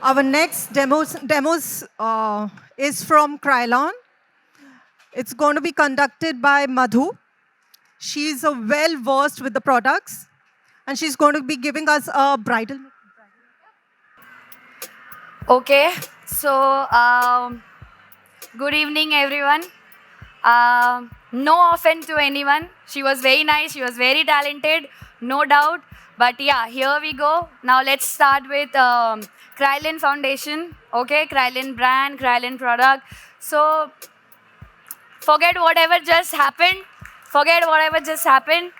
Our next demos is from Krylon. It's going to be conducted by Madhu. She's well versed with the products, and she's going to be giving us a bridal. Okay, so good evening, everyone. No offense to anyone. She was very nice. She was very talented, no doubt. But yeah, here we go. Now let's start with Krylin Foundation. Okay, Krylin brand, Krylin product. So forget whatever just happened. Forget whatever just happened.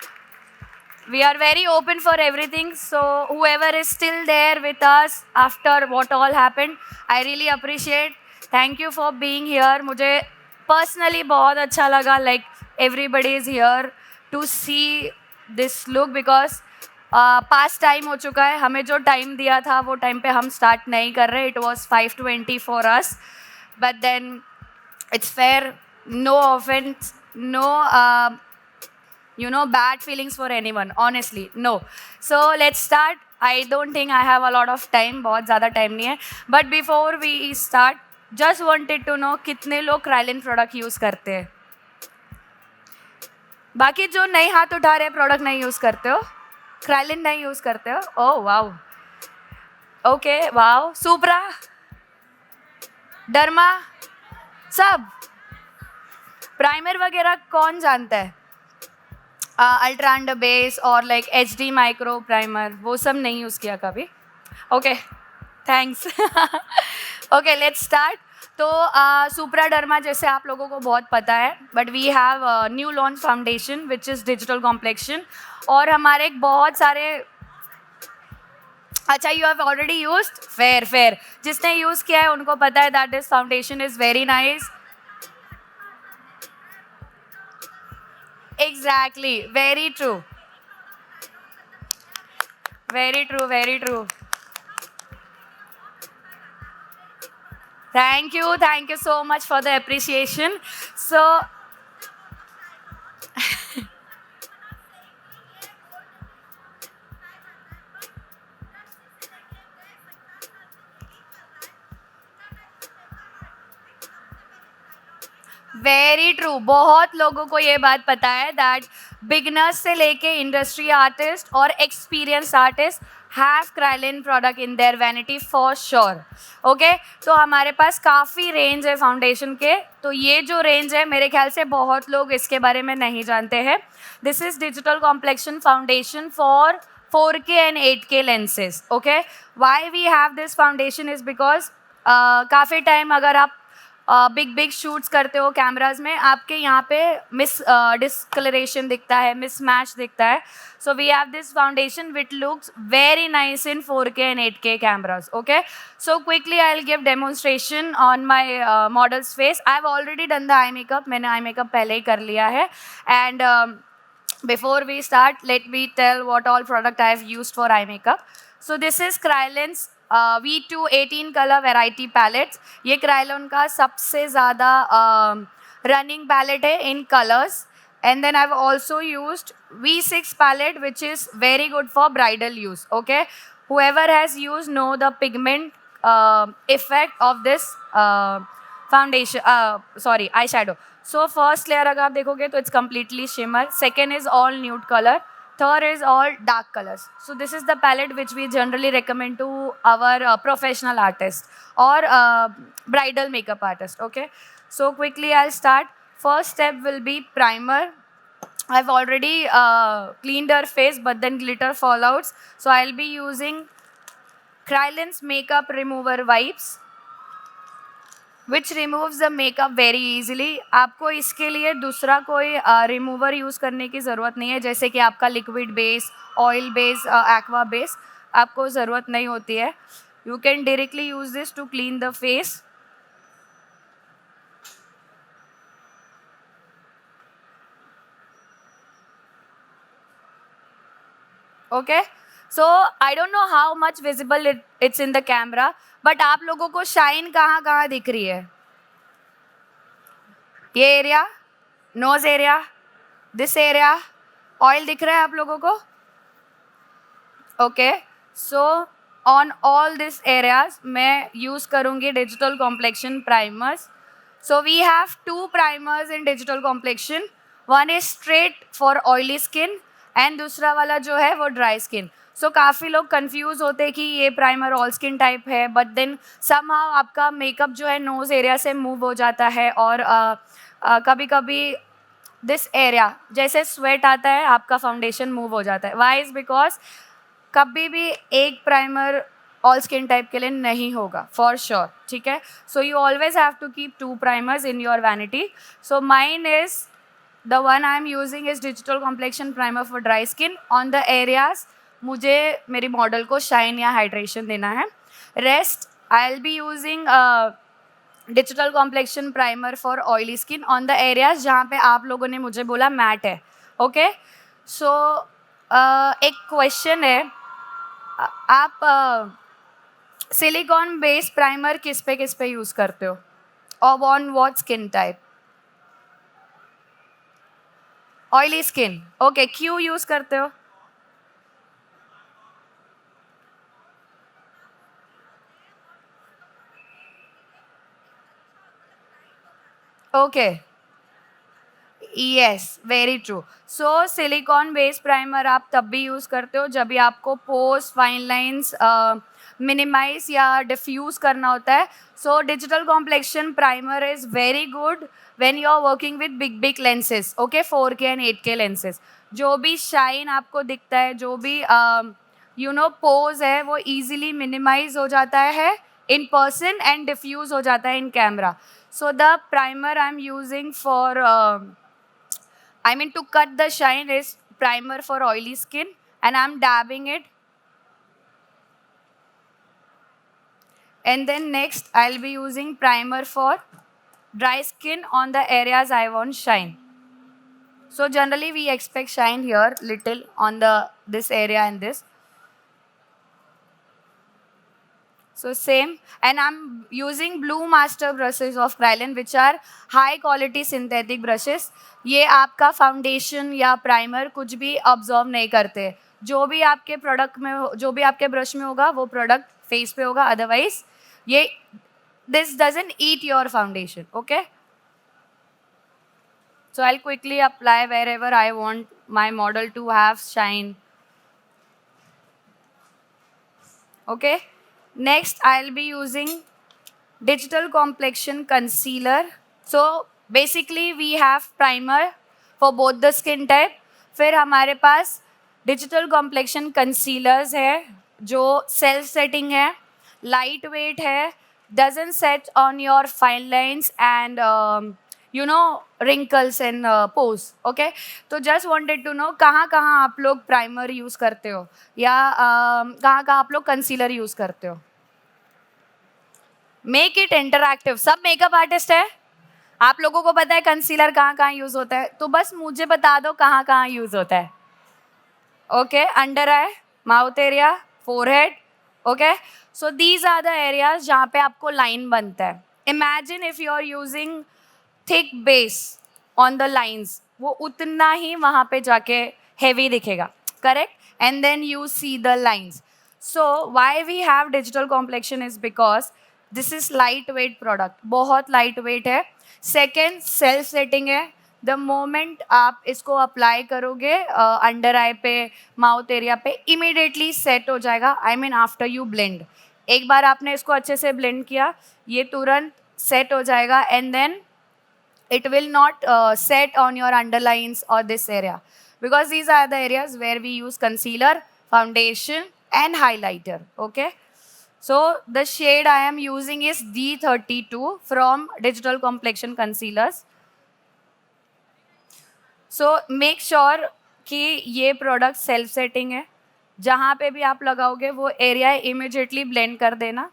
We are very open for everything. So whoever is still there with us after what all happened, I really appreciate. Thank you for being here. मुझे personally बहुत अच्छा लगा. Like everybody is here to see this look because pass time हो चुका है. हमें जो time दिया था वो टाइम पे हम स्टार्ट नहीं कर रहे. It was 5:20 for us, but then it's fair. No offense. No. Bad feelings for anyone, honestly, no. So let's start. I don't think I have a lot of time, बहुत ज़्यादा time नहीं है. But before we start, just wanted to know कितने लोग Krylin product use करते हैं. बाकी जो नए हाथ उठा रहे प्रोडक्ट नहीं यूज़ करते हो, Krylin नहीं यूज़ करते हो. Oh wow, okay wow. Supra, Derma, सब प्राइमर वगैरह कौन जानता है? अल्ट्रा अंडर बेस और लाइक HD माइक्रो प्राइमर वो सब नहीं यूज़ किया कभी. Okay, thanks. Okay, let's start. तो सुप्रा डर्मा जैसे आप लोगों को बहुत पता है, but we have new launch foundation which is digital complexion. और हमारे एक बहुत सारे. अच्छा, you have already used. Fair fair. जिसने यूज़ किया है उनको पता है that this foundation is very nice. Exactly. Very true. Very true. Very true. Thank you. Thank you so much for the appreciation. So, very true. बहुत लोगों को ये बात पता है दैट बिगनर्स से लेके इंडस्ट्री आर्टिस्ट और experience artist have Krylin product in their vanity for sure. Okay, तो हमारे पास काफ़ी रेंज है फाउंडेशन के. तो ये जो रेंज है मेरे ख्याल से बहुत लोग इसके बारे में नहीं जानते हैं. This is digital complexion foundation for 4K and 8K lenses. Okay, why we have this foundation is because काफ़ी टाइम अगर आप बिग बिग शूट्स करते हो कैमराज में, आपके यहाँ पे मिस डिस्कलरेशन दिखता है, मिस मैच दिखता है. So we have this foundation which looks very nice in 4K and 8K cameras. Okay, so quickly I will give demonstration on my model's face. I have already done the eye makeup. मैंने eye makeup पहले ही कर लिया है. And before we start, let me tell what all product I have used for eye makeup. So this is Krylin's V2 18 color variety palettes. ये Krylon का सबसे ज़्यादा running palette है in colors. And then I've also used V6 palette, which is very good for bridal use. Okay, whoever has used know the pigment effect of this foundation. Sorry, eyeshadow. So first layer अगर आप देखोगे तो it's completely shimmer. Second is all nude color. Third is all dark colors. So this is the palette which we generally recommend to our professional artists or bridal makeup artist. Okay. So quickly I'll start. First step will be primer. I've already cleaned her face, but then glitter fallouts. So I'll be using Krylin's Makeup Remover Wipes, which removes the makeup very easily. आपको इसके लिए दूसरा कोई remover use करने की ज़रूरत नहीं है, जैसे कि आपका liquid base, oil base, aqua base आपको ज़रूरत नहीं होती है. You can directly use this to clean the face. Okay, so I don't know how much visible it's in the camera, but आप लोगों को शाइन कहाँ कहाँ दिख रही है? ये area, knows area, this area, oil दिख रहा है आप लोगों को? Okay, so on all these areas मैं use करूँगी digital complexion primers. So we have two primers in digital complexion. One is straight for oily skin and दूसरा वाला जो है वो dry skin. So काफ़ी लोग confuse होते हैं कि ये primer all skin type है, but then somehow आपका makeup जो है nose area से move हो जाता है और कभी कभी दिस एरिया जैसे स्वेट आता है आपका फाउंडेशन मूव हो जाता है. वाई इज बिकॉज कभी भी एक प्राइमर ऑल स्किन टाइप के लिए नहीं होगा फॉर श्योर. ठीक है, so you always have to keep two primers in your vanity. So mine is the one I am using is digital complexion primer for dry skin on the areas मुझे मेरी model को shine या hydration देना है. Rest I will be using digital complexion primer for oily skin on the areas जहाँ पे आप लोगों ने मुझे बोला मैट है. ओके, सो एक क्वेश्चन है, आप सिलिकॉन बेस्ड प्राइमर किस पे यूज़ करते हो और on what skin type? Oily skin. Okay, क्यों यूज़ करते हो? Okay, yes, very true. So silicone based primer आप तब भी यूज़ करते हो जब भी आपको पोर्स फाइन लाइंस मिनिमाइज या डिफ्यूज करना होता है. So digital complexion primer is very good when you are working with big big lenses. Okay, 4K and 8K lenses. जो भी शाइन आपको दिखता है, जो भी पोज है, वो ईजिली मिनिमाइज हो जाता है in person and diffuse हो जाता है in camera. So the primer I'm using for to cut the shine is primer for oily skin and I'm dabbing it. And then next I'll be using primer for dry skin on the areas I want shine. So generally we expect shine here little on this area and this. So same, and I'm using Blue Master brushes of Krylon which are high quality synthetic brushes. ये आपका foundation या primer कुछ भी absorb नहीं करते. जो भी आपके प्रोडक्ट में जो भी आपके ब्रश में होगा वो प्रोडक्ट फेस पे होगा. अदरवाइज ये this doesn't eat your foundation. Okay, so I'll quickly apply wherever I want my model to have shine. Okay, next I'll be using digital complexion concealer. So basically we have primer for both the skin type. फिर हमारे पास digital complexion concealers है जो self setting है, light weight है, doesn't set on your fine lines and wrinkles and pores. Okay, तो just wanted to know कहाँ कहाँ आप लोग प्राइमर यूज़ करते हो या कहाँ कहाँ आप लोग कंसीलर यूज़ करते हो. Make it interactive. सब मेकअप आर्टिस्ट है, आप लोगों को पता है कंसीलर कहाँ कहाँ यूज़ होता है, तो बस मुझे बता दो कहाँ कहाँ यूज़ होता है. Okay, under eye, mouth area, forehead. Okay, so these are the areas जहाँ पे आपको लाइन बनता है. Imagine if you are using thick base on the lines, वो उतना ही वहाँ पे जाके हेवी दिखेगा. Correct, and then you see the lines. So why we have digital complexion is because this is light weight product, बहुत light weight है. Second, self setting है. द मोमेंट आप इसको अप्लाई करोगे अंडर आई पे, माउथ एरिया पे, immediately set हो जाएगा. I mean after you blend, एक बार आपने इसको अच्छे से ब्लेंड किया, ये तुरंत सेट हो जाएगा. And then it will not set on your underlines or this area because these are the areas where we use concealer, foundation and highlighter. Okay, so the shade I am using is D32 from Digital Complexion Concealers. So make sure कि ये product self setting है, जहाँ पे भी आप लगाओगे वो area immediately blend कर देना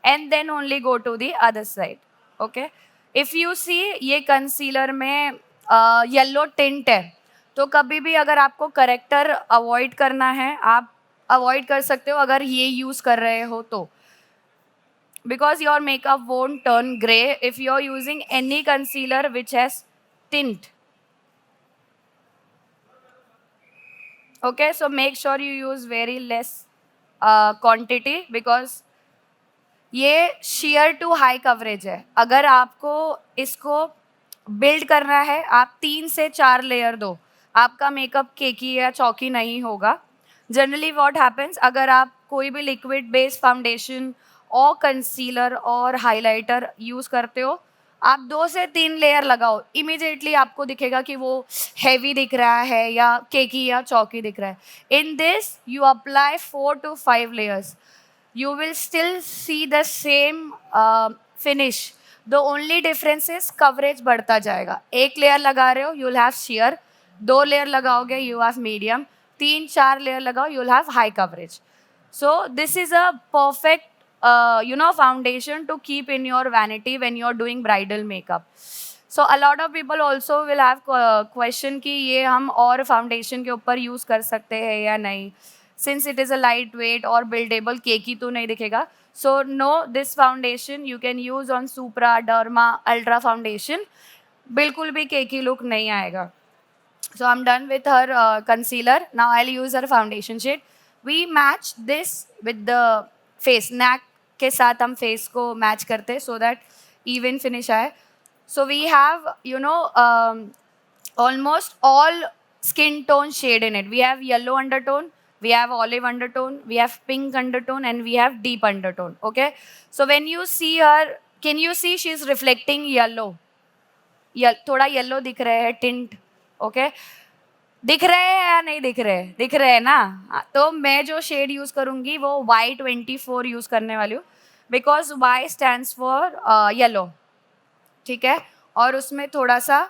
and then only go to the other side. Okay, if you see ये कंसीलर में येलो टिंट है, तो कभी भी अगर आपको करेक्टर अवॉइड करना है आप अवॉइड कर सकते हो अगर ये यूज़ कर रहे हो तो, because your makeup won't turn grey if you are using any concealer which has tint. Okay, so make sure you use very less quantity, because ये शेयर टू हाई कवरेज है. अगर आपको इसको बिल्ड करना है, आप 3 से 4 लेयर दो, आपका मेकअप केकी या चौकी नहीं होगा. जनरली व्हाट हैपेंस, अगर आप कोई भी लिक्विड बेस्ड फाउंडेशन और कंसीलर और हाइलाइटर यूज़ करते हो, आप 2 से 3 लेयर लगाओ, इमीडिएटली आपको दिखेगा कि वो हैवी दिख रहा है या केकी या चौकी दिख रहा है. In this you apply 4 to 5 layers, you will still see the same finish. The only difference is coverage बढ़ता जाएगा. एक लेयर लगा रहे हो, you'll have sheer. 2 लेयर लगाओगे, you have medium. 3-4 लेयर लगाओ, you'll have high coverage. So this is a perfect foundation to keep in your vanity when you're doing bridal makeup. So a lot of people also will have question कि ये हम और foundation के ऊपर use कर सकते हैं या नहीं. Since it is a lightweight or buildable, केकी तो नहीं दिखेगा. So no, this foundation you can use on Supra, Derma, Ultra foundation. बिल्कुल भी केकी look नहीं आएगा. So I'm done with her concealer. Now I'll use her foundation shade. We match this with the face. Neck के साथ हम face को match करते हैं so that even finish आए. So we have almost all skin tone shade in it. We have yellow undertone, we have olive undertone, we have pink undertone, and we have deep undertone. Okay, so when you see her, can you see she's reflecting yellow? थोड़ा yellow दिख रहे हैं tint. Okay, दिख रहे हैं या नहीं दिख रहे? दिख रहे हैं ना. तो मैं जो शेड यूज करूंगी वो Y24 यूज करने वाली हूँ, because Y stands for yellow. ठीक है, और उसमें थोड़ा सा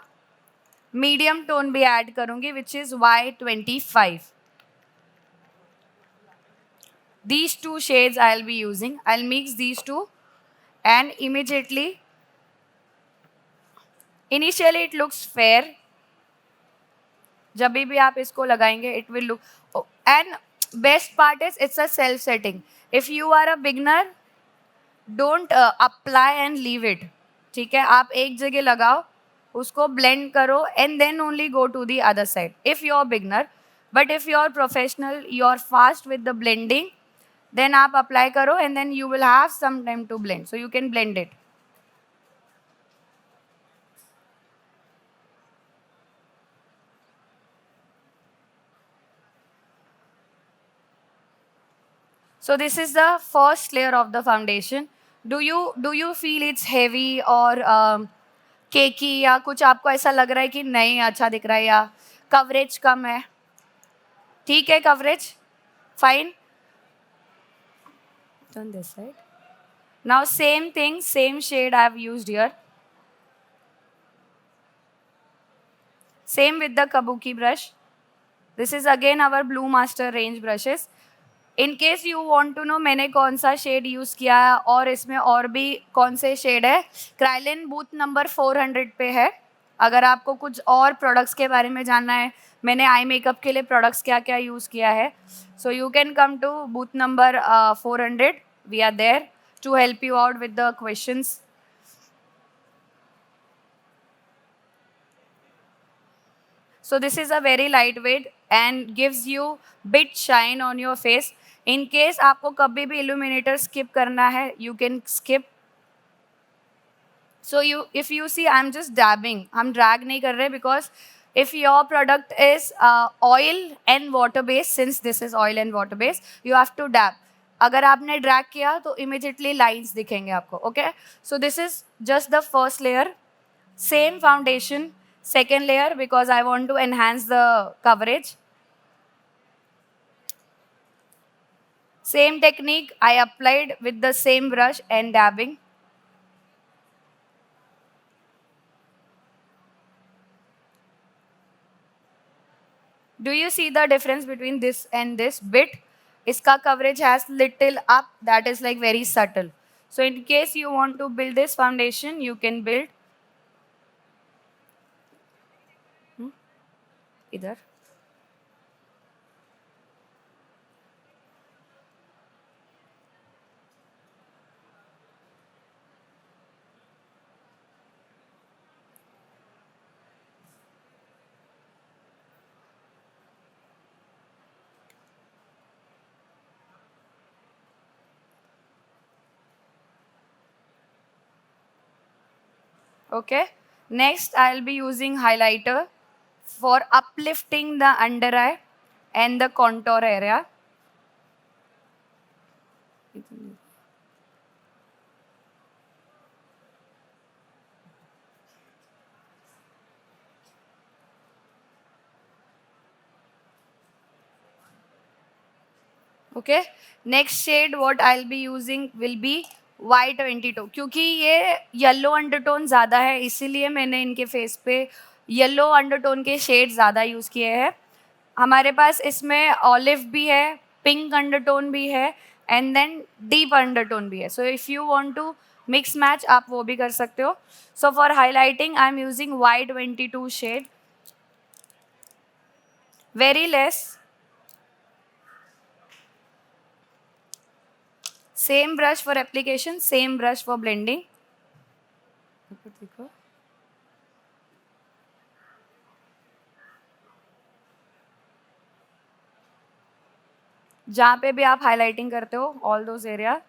मीडियम टोन भी ऐड करूंगी, which is Y25. These 2 shades I'll be using. I'll mix these 2 and immediately, initially it looks fair. जब भी आप इसको लगाएंगे it will look, and best part is it's a self setting. If you are a beginner, don't apply and leave it. ठीक है, आप एक जगह लगाओ, उसको blend करो and then only go to the other side if you're beginner. But if you're professional, you're fast with the blending, then आप apply करो and then you will have some time to blend, so you can blend it. So this is the first layer of the foundation. Do you feel it's heavy or cakey, या कुछ आपको ऐसा लग रहा है कि नहीं अच्छा दिख रहा है या कवरेज कम है? ठीक है, coverage fine. On this side. Now same thing, same shade I have used here. Same with the kabuki brush. This is again our Blue Master range brushes. In case you want to know मैंने कौन सा shade use किया है और इसमें और भी कौन से शेड है, क्राइलिन बूथ नंबर 400 पे है. अगर आपको कुछ और प्रोडक्ट्स के बारे में जानना है, मैंने आई मेकअप के लिए प्रोडक्ट्स क्या क्या यूज़ किया है, so you can come to booth number 400. We are there to help you out with the questions. So this is a very lightweight and gives you bit shine on your face. In case आपको कभी भी illuminator skip करना है, you can skip. So if you see, I'm just dabbing. हम drag नहीं कर रहे, because if your product is oil and water based, since this is oil and water based, you have to dab. अगर आपने drag किया तो immediately lines दिखेंगे आपको. Okay, so this is just the first layer. Same foundation, second layer, because I want to enhance the coverage. Same technique I applied with the same brush and dabbing. Do you see the difference between this and this bit? Iska coverage has little up, that is like very subtle. So in case you want to build this foundation, you can build. Idhar. Okay. Next, I'll be using highlighter for uplifting the under eye and the contour area. ओके. Next shade what I will be using will be Y22, क्योंकि ये yellow undertone ज़्यादा है इसीलिए मैंने इनके face पे yellow undertone के शेड ज़्यादा यूज़ किए हैं. हमारे पास इसमें ऑलिव भी है, पिंक अंडरटोन भी है एंड देन डीप अंडरटोन भी है. So if you want to mix match आप वो भी कर सकते हो. So for highlighting I am using Y22 shade, very less. Same brush for application, same brush for blending. जहाँ पे भी आप हाईलाइटिंग करते हो, all those area.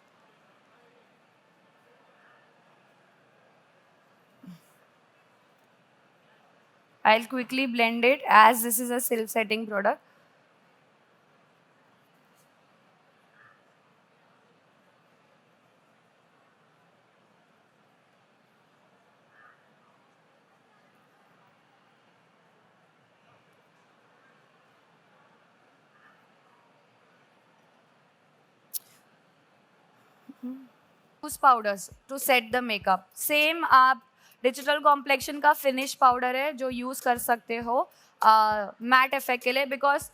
I'll quickly blend it as this is a self setting product. Use powders to set the makeup. Same आप digital complexion का finish powder है जो यूज़ कर सकते हो मैट इफेक्ट के लिए, बिकॉज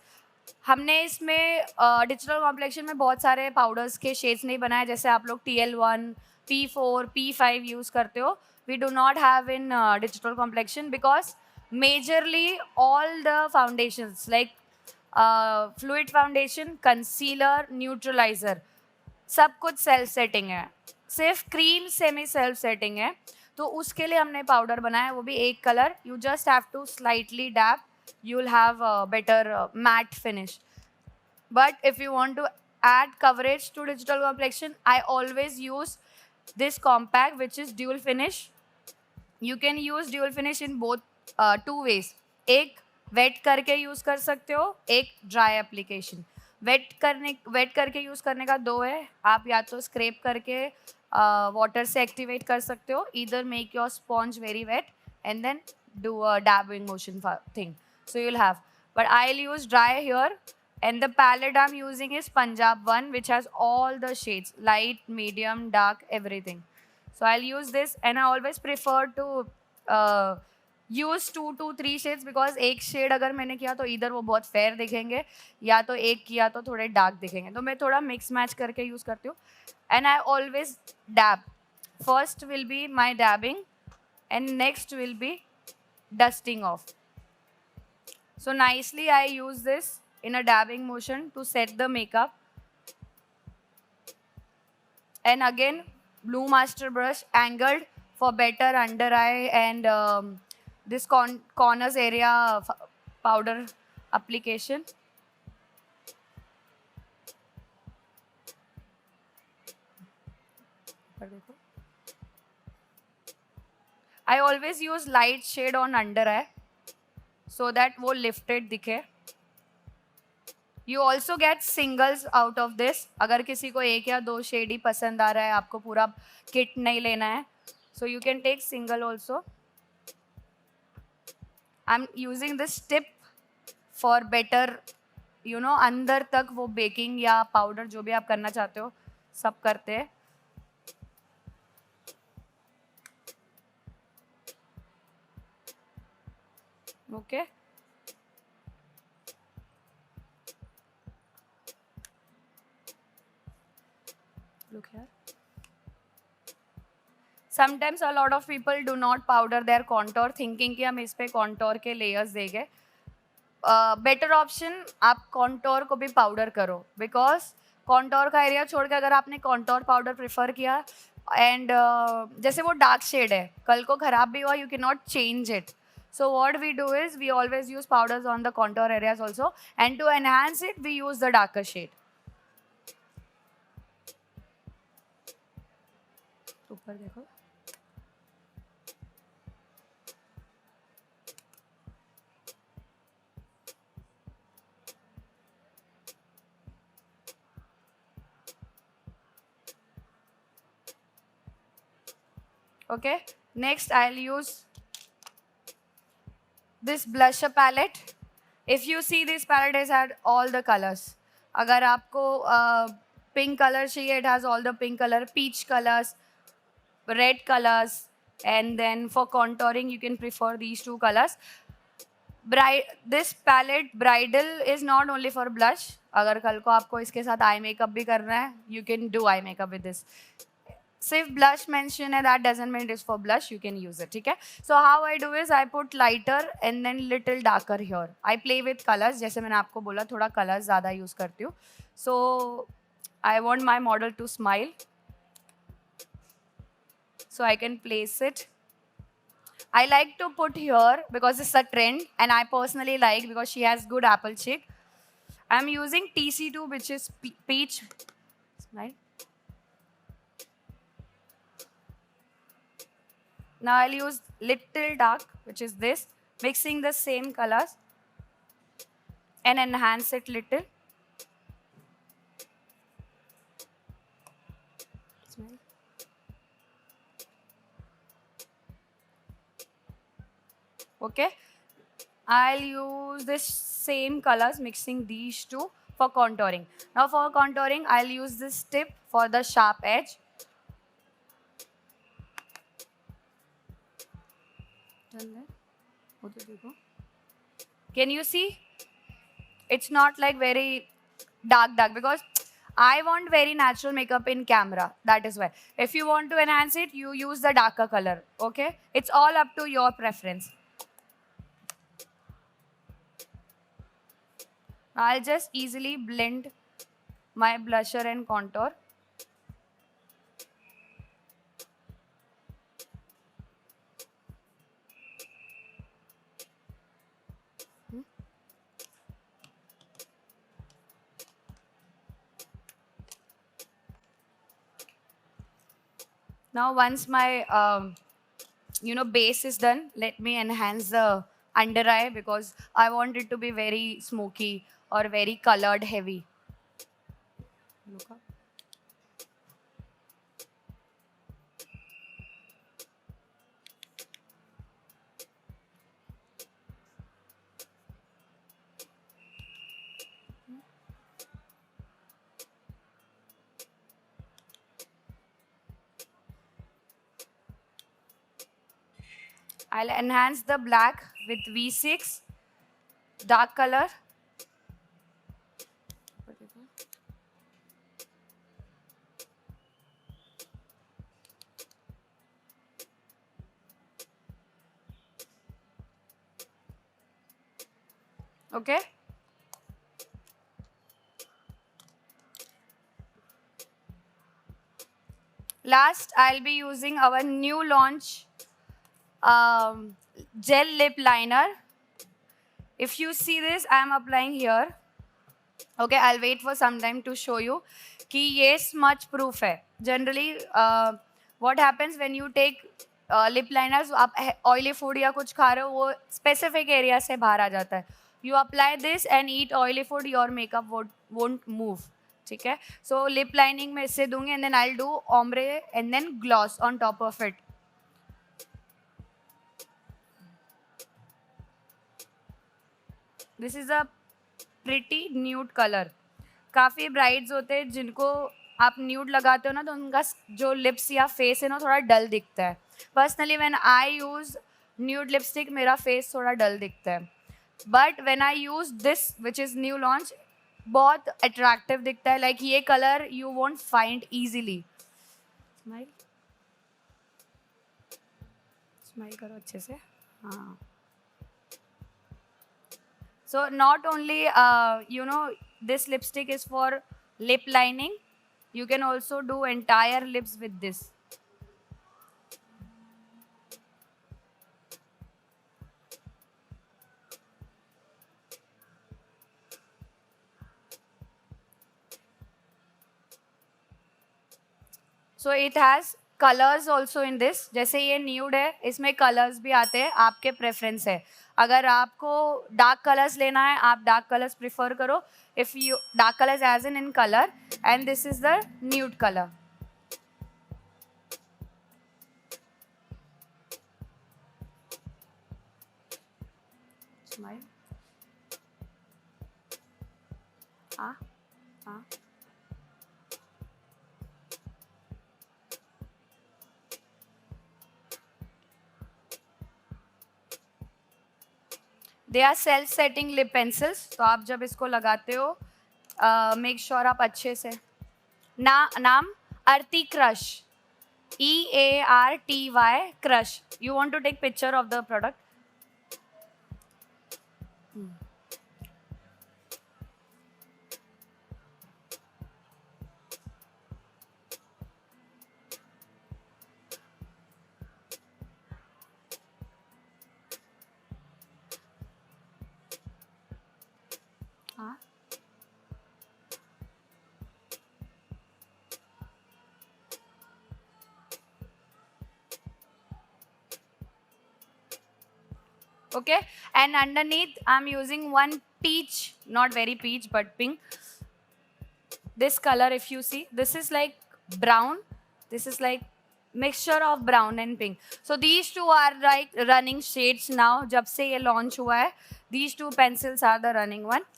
हमने इसमें डिजिटल कॉम्प्लेक्शन में बहुत सारे पाउडर्स के शेड्स नहीं बनाए. जैसे आप लोग TL1, P4, P5 यूज़ करते हो. We do not have in digital complexion because majorly all the foundations like fluid foundation, concealer, neutraliser, सब कुछ सेल्फ सेटिंग है. सिर्फ क्रीम सेमी सेल्फ सेटिंग है. तो उसके लिए हमने पाउडर बनाया है, वो भी एक colour. You just have to slightly dab, you will have better matte finish. But if you want to add coverage to digital complexion, I always use this compact, which is dual finish. You can use dual finish in both two ways. एक wait करके use कर सकते हो, एक dry application. Wait करके use करने का दो है. आप या तो स्क्रैप करके वाटर से एक्टिवेट कर सकते हो, either make your sponge very wet and then do a dabbing motion thing. So you'll have. But I'll use dry here. And the palette I'm using is Punjab one, which has all the shades, light, medium, dark, everything. So I'll use this, and I always prefer to use 2 to 3 shades because एक shade अगर मैंने किया तो इधर वो बहुत fair दिखेंगे, या तो एक किया तो थोड़े dark दिखेंगे. तो मैं थोड़ा mix match करके use करती हूँ. And I always dab. First will be my dabbing, and next will be dusting off. So nicely I use this in a dabbing motion to set the makeup. And again, Blue Master brush angled for better under eye and this corners area powder application. I always use light shade on under eye so that वो lifted दिखे. You also get singles out of this. अगर किसी को एक या दो shade ही पसंद आ रहा है, आपको पूरा किट नहीं लेना है, so you can take single also. I'm using this tip for better, you know, अंदर तक वो बेकिंग या पाउडर जो भी आप करना चाहते हो सब करते हैं. Okay. Look here. Sometimes a lot of people do not powder their contour thinking कि हम इस पे contour के layers देंगे. बेटर ऑप्शन आप कॉन्टोर को भी पाउडर करो, बिकॉज कॉन्टोर का एरिया छोड़ के अगर आपने कॉन्टोर पाउडर प्रेफर किया एंड जैसे वो डार्क शेड है, कल को खराब भी हुआ, you can not change it. So what we do is we always use powders on the contour areas also, and to enhance it we use the darker shade. ऊपर देखो. Okay, next I'll use this blusher palette. If you see, this palette has had all the colors. अगर आपको pink color चाहिए, it has all the pink color, peach colors, red colors, and then for contouring you can prefer these two colors. This palette bridal is not only for blush. अगर कल को आपको इसके साथ eye makeup भी करना है, you can do eye makeup with this. सिर्फ blush mention है, that doesn't mean it's for blush, you can use it, ठीक है. So how I do is I put lighter and then little darker here. I play with colors, जैसे मैंने आपको बोला थोड़ा colors ज़्यादा use करती हूँ. So I want my model to smile, so I can place it. I like to put here because it's a trend and I personally like because she has good apple cheek. I'm using TC2, which is peach, right? Now I'll use little dark, which is this, mixing the same colors and enhance it little. Okay, I'll use this same colors, mixing these two for contouring. Now for contouring, I'll use this tip for the sharp edge. Can you see? It's not like very dark because I want very natural makeup in camera. That is why. If you want to enhance it, you use the darker color. Okay? It's all up to your preference. I'll just easily blend my blusher and contour. Now once my base is done, let me enhance the under eye because I want it to be very smoky or very colored heavy. Look up. I'll enhance the black with V6, dark color. Okay. Last, I'll be using our new launch gel lip liner. If you see this, I am applying here. Okay, I'll wait for some time to show you कि ये smudge proof है. Generally, what happens when you take lip liners, आप oily food या कुछ खा रहे हो, वो specific area से बाहर आ जाता है. You apply this and eat oily food, your makeup won't move. ठीक है? So lip lining मैं इससे दूंगी and then I'll do ombre and then gloss on top of it. This is a pretty nude color. काफ़ी brides होते हैं जिनको आप न्यूड लगाते हो ना तो उनका जो लिप्स या फेस है ना थोड़ा डल दिखता है. Personally when I use nude lipstick मेरा फेस थोड़ा डल दिखता है. But when I use this which is new launch बहुत अट्रैक्टिव दिखता है. लाइक ये colour you won't find easily. Smile smile करो अच्छे से. हाँ. So not only, this lipstick is for lip lining. You can also do entire lips with this. So it has colors also in this. जैसे ये nude है, इसमें colors भी आते हैं, आपके preference है. अगर आपको डार्क कलर्स लेना है आप डार्क कलर्स प्रिफर करो. If you dark colours as in colour and this is the nude colour. Smile. Ah, ah. They are self setting lip pencils. तो आप जब इसको लगाते हो मेक श्योर आप अच्छे से नाम Earty crush EARTY crush. You want to take picture of the product. हाँ. Okay, and underneath I'm using one peach, not very peach but pink. This color, if you see, this is like brown, this is like mixture of brown and pink. So these two are like running shades now. Jab se ye launch hua hai, these two pencils are the running one.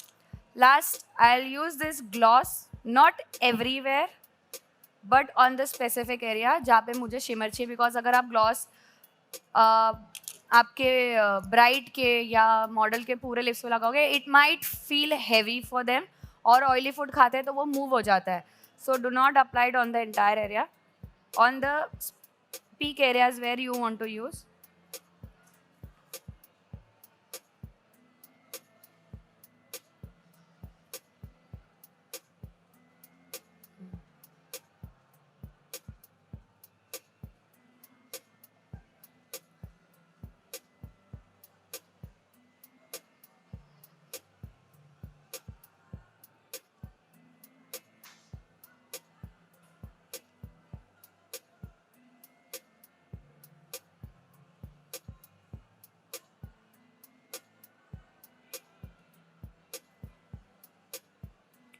Last, I'll use this gloss, not everywhere but on the specific area जहाँ पे मुझे shimmer चाहिए. Because अगर आप gloss आपके bride के या model के पूरे लिप्स पे लगाओगे, it might feel heavy for them, और ऑयली फूड खाते हैं तो वो मूव हो जाता है. So do not applied on the entire area, on the peak areas where you want to use.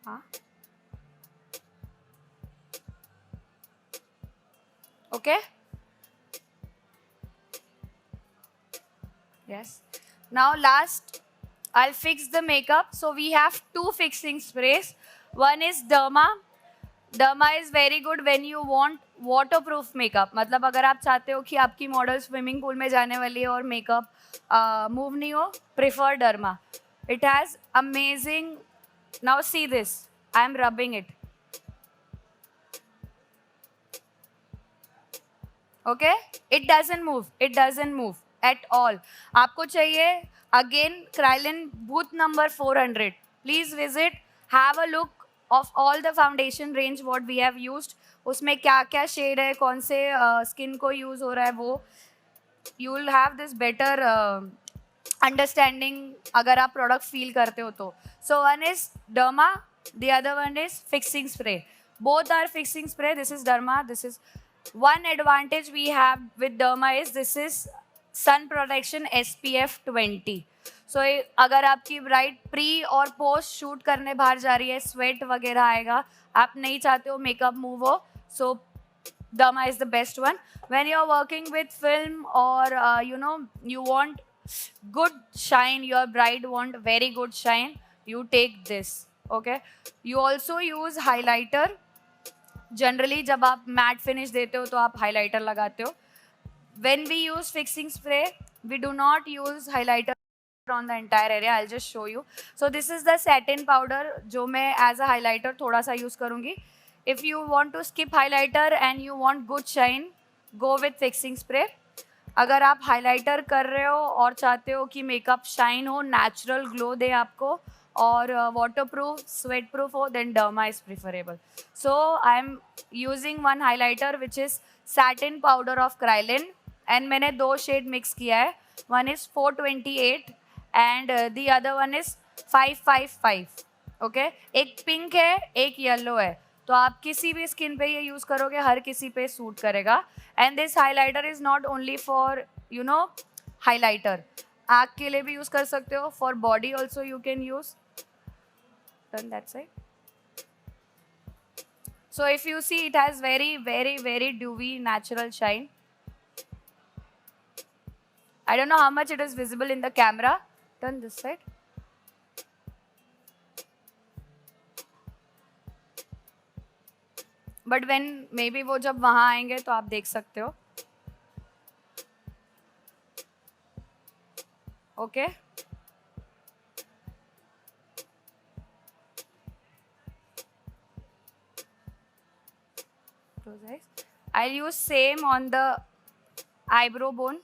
हाँ. Okay. Yes. Now last, I'll fix the makeup. So we have two fixing sprays. One is Derma. Derma is very good when you want waterproof makeup. मतलब अगर आप चाहते हो कि आपकी model swimming pool में जाने वाली है और मेकअप मूव नहीं हो, prefer Derma. It has amazing. Now see this. I am rubbing it. Okay? It doesn't move. It doesn't move at all. आपको चाहिए again Krylin booth number 400. Please visit. Have a look of all the foundation range what we have used. उसमें क्या क्या shade है, कौन से skin को use हो रहा है वो. You will have this better understanding अगर आप product feel करते हो तो. So one is Derma, the other one is fixing spray. Both are fixing spray. This is Derma. This is one advantage we have with Derma is this is sun protection SPF 20. So अगर आपकी bride pre और post shoot करने बाहर जा रही है, sweat वगैरह आएगा, आप नहीं चाहते हो मेकअप मूव हो, so Derma is the best one. When you're working with film or you want good shine, your bride want very good shine, you take this. Okay. You also use highlighter. Generally जब आप matte finish देते हो तो आप highlighter लगाते हो. When we use fixing spray, we do not use highlighter on the entire area. I'll just show you. So this is the satin powder जो मैं as a highlighter थोड़ा सा use करूँगी. If you want to skip highlighter and you want good shine, go with fixing spray. अगर आप highlighter कर रहे हो और चाहते हो कि makeup shine हो, natural glow दे आपको, और waterproof, sweat-proof हो, then Derma is preferable. So I am using one highlighter which is satin powder of Krylin, and मैंने दो shade mix किया है. One is 428 and the other one is 555. Okay? एक pink है, एक yellow है. तो आप किसी भी स्किन पे ये यूज़ करोगे, हर किसी पे सूट करेगा. And this highlighter is not only for highlighter, आँख के लिए भी यूज़ कर सकते हो. For body also you can use. Turn that side. So if you see, it has very, very, very dewy natural shine. I don't know how much it is visible in the camera. Turn this side. But when maybe वो जब वहाँ आएंगे तो आप देख सकते हो. Okay. Close eyes. I'll use same on the eyebrow bone.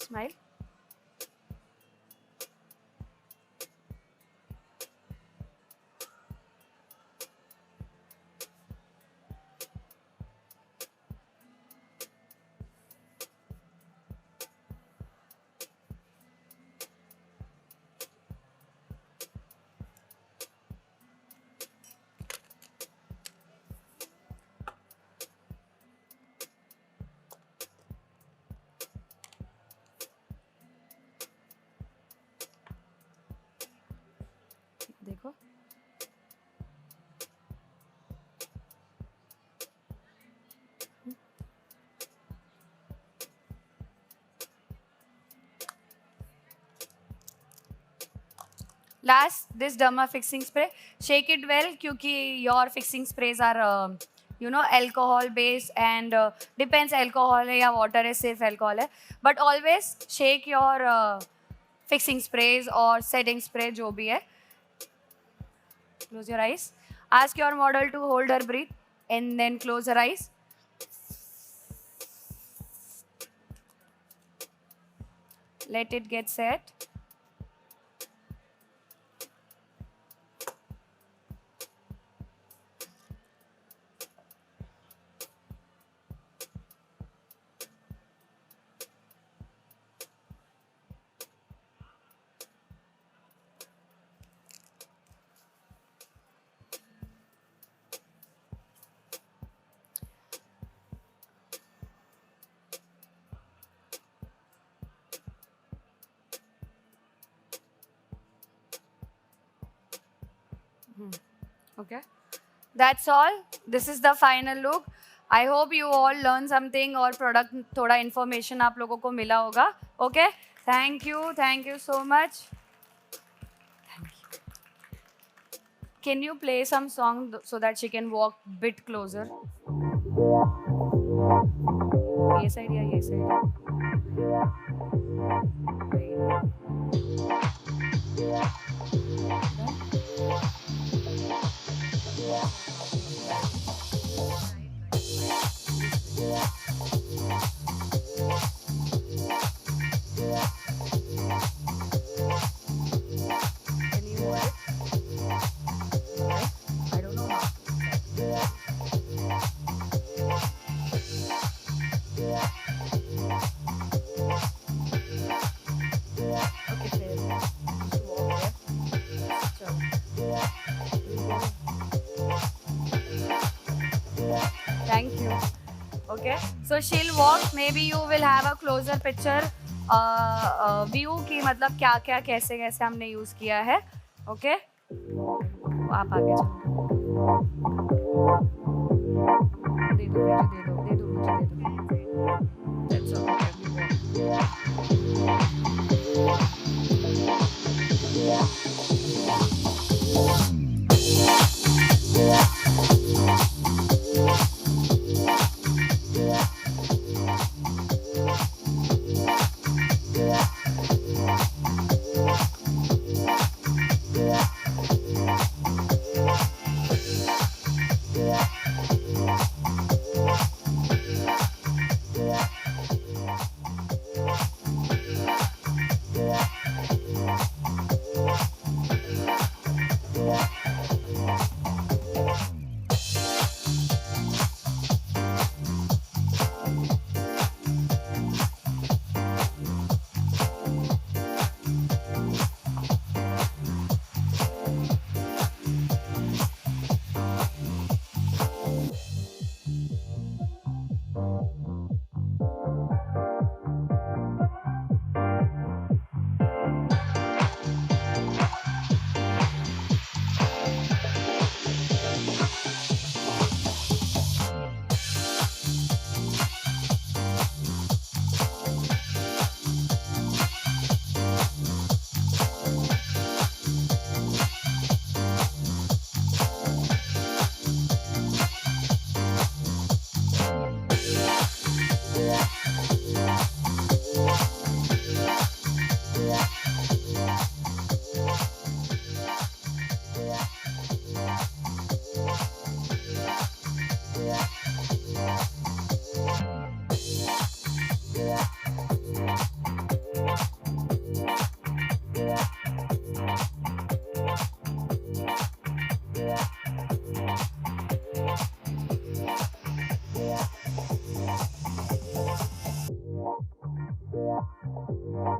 Smile. देखो. Last, this derma fixing spray. Shake it well क्योंकि your fixing sprays are alcohol based and depends alcohol है या water है, सिर्फ alcohol है. But always shake your fixing sprays or setting spray जो भी है. Close your eyes. Ask your model to hold her breath and then close her eyes. Let it get set. Okay, that's all. This is the final look. I hope you all learn something और product थोड़ा information आप लोगों को मिला होगा. Okay, thank you so much. Thank you. Can you play some song so that she can walk bit closer? ये side या ये side? I don't know how. Okay, fair. Walk there. Thank you. Okay, so she'll walk. Maybe you will have a closer picture view कि मतलब क्या क्या कैसे कैसे हमने यूज किया है. Okay, आप आगे चलो. दे दो मुझे, दे दो. That's all. Yeah.